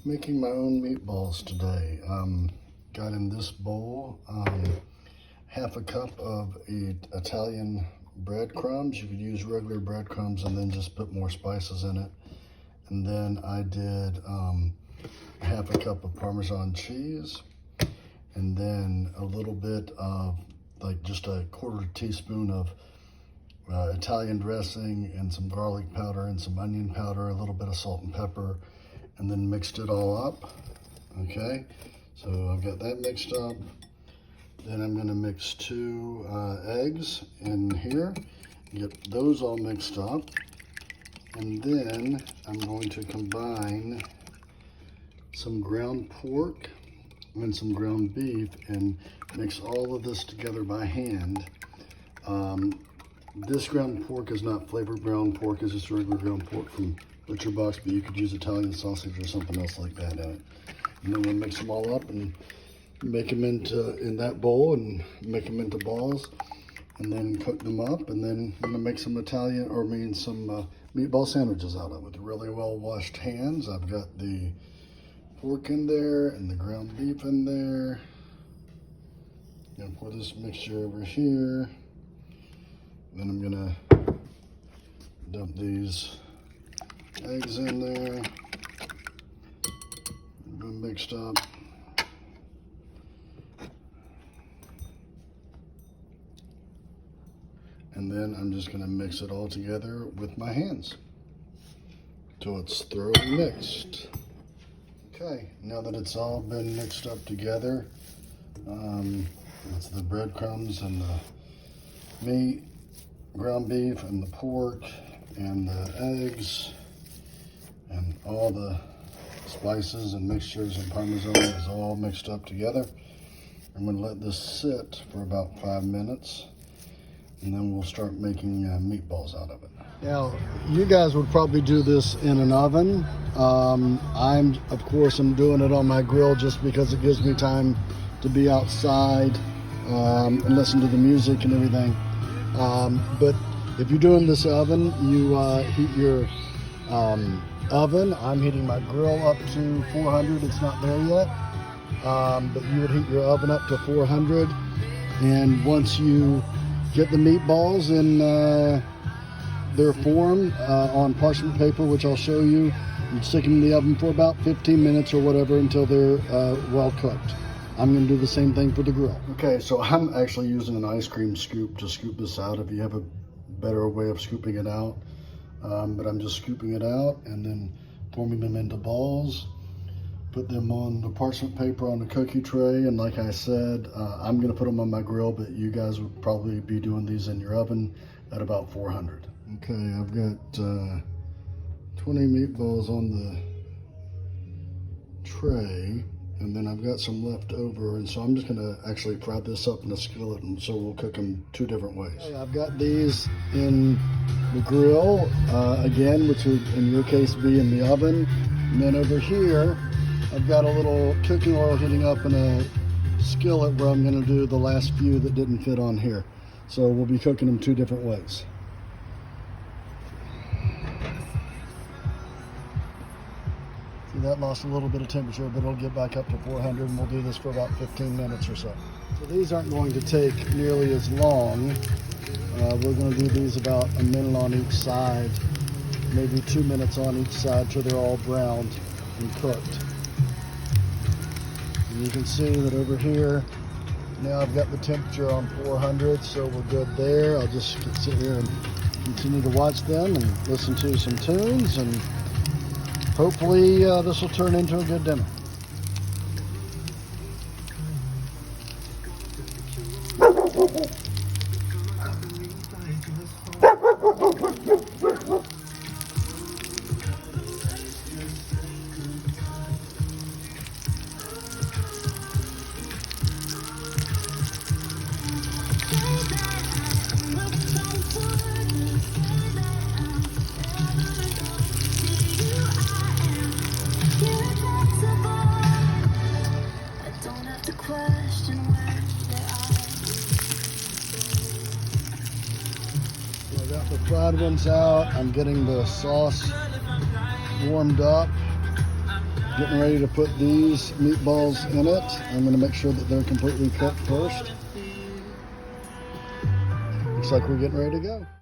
Making my own meatballs today. Got in this bowl half a cup of Italian breadcrumbs. You could use regular breadcrumbs and then just put more spices in it. And then I did half a cup of Parmesan cheese, and then a little bit of like just a quarter teaspoon of Italian dressing and some garlic powder and some onion powder, a little bit of salt and pepper, and then mixed it all up. Okay, so I've got that mixed up. Then I'm gonna mix 2 eggs in here, get those all mixed up. And then I'm going to combine some ground pork and some ground beef and mix all of this together by hand. This ground pork is not flavored ground pork, it's just regular ground pork from Butcher Box, but you could use Italian sausage or something else like that in it. And then we'll mix them all up and make them in that bowl and make them into balls, and then cook them up. And then I'm gonna make some some meatball sandwiches out of it with really well washed hands. I've got the pork in there and the ground beef in there. Gonna pour this mixture over here. Then I'm gonna dump these eggs in there, mixed up. And then I'm just gonna mix it all together with my hands till it's thoroughly mixed. Okay, now that it's all been mixed up together, it's the breadcrumbs and the meat, ground beef and the pork and the eggs and all the spices and mixtures and Parmesan is all mixed up together. I'm gonna let this sit for about 5 minutes, and then we'll start making meatballs out of it. Now, you guys would probably do this in an oven. Of course, I'm doing it on my grill just because it gives me time to be outside and listen to the music and everything. But if you're doing this oven, you heat your oven. I'm heating my grill up to 400. It's not there yet. But you would heat your oven up to 400. And once you get the meatballs in their form on parchment paper, which I'll show you, you stick them in the oven for about 15 minutes or whatever until they're well cooked. I'm going to do the same thing for the grill. Okay, so I'm actually using an ice cream scoop to scoop this out if you have a better way of scooping it out. But I'm just scooping it out and then forming them into balls. Put them on the parchment paper on the cookie tray, and like I said, I'm gonna put them on my grill, but you guys would probably be doing these in your oven at about 400. Okay, I've got 20 meatballs on the tray, and then I've got some left over, and so I'm just gonna actually fry this up in a skillet, and so we'll cook them 2 different ways. Okay, I've got these in the grill, again, which would in your case be in the oven, and then over here, I've got a little cooking oil heating up in a skillet where I'm going to do the last few that didn't fit on here. So we'll be cooking them 2 different ways. See, that lost a little bit of temperature, but it'll get back up to 400, and we'll do this for about 15 minutes or so. So these aren't going to take nearly as long. We're going to do these about a minute on each side, maybe 2 minutes on each side till they're all browned and cooked. And you can see that over here, now I've got the temperature on 400, so we're good there. I'll just sit here and continue to watch them and listen to some tunes, and hopefully this will turn into a good dinner. The fried ones out. I'm getting the sauce warmed up. Getting ready to put these meatballs in it. I'm going to make sure that they're completely cooked first. Looks like we're getting ready to go.